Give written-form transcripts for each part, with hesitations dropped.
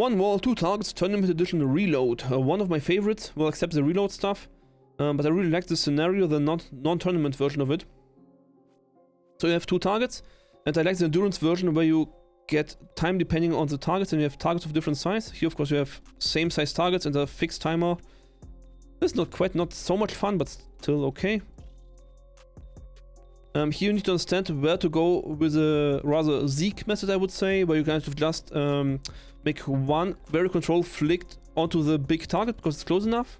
One wall, 2 targets, tournament edition reload. One of my favorites, well, except the reload stuff. But I really like the scenario, the non-tournament version of it. So you have 2 targets, and I like the endurance version where you get time depending on the targets, and you have targets of different size. Here, of course, you have same size targets and a fixed timer. It's not so much fun, but still okay. Here you need to understand where to go with a rather Zeke method, I would say, where you kind of just make one very controlled flick onto the big target because it's close enough.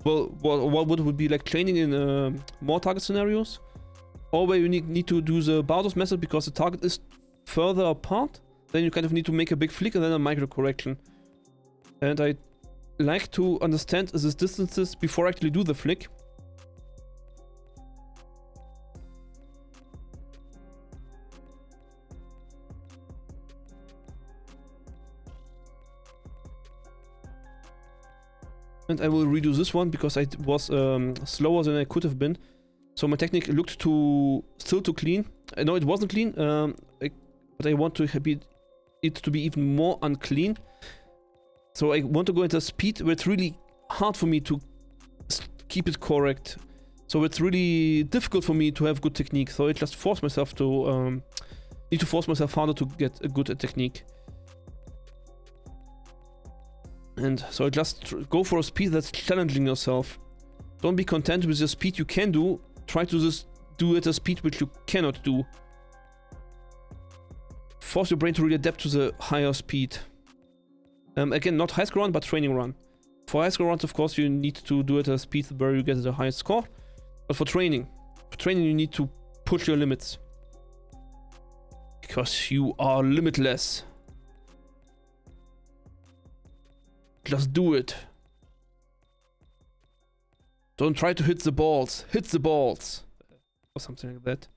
Well, what would be like training in more target scenarios, or where you need to do the Bardos method because the target is further apart. Then you kind of need to make a big flick and then a micro correction. And I like to understand these distances before I actually do the flick. And I will redo this one because I was slower than I could have been. So my technique looked still too clean. I know it wasn't clean, but I want it to be even more unclean. So I want to go into a speed where it's really hard for me to keep it correct. So it's really difficult for me to have good technique. So I just force myself to need to force myself harder to get a good technique. And so I just go for a speed that's challenging yourself. Don't be content with the speed you can do. Try to do at a speed which you cannot do. Force your brain to really adapt to the higher speed. Again, not high score run, but training run. For high score runs, of course, you need to do it at a speed where you get the highest score. But for training you need to push your limits. Because you are limitless. Just do it. Don't try to hit the balls. Hit the balls. Or something like that.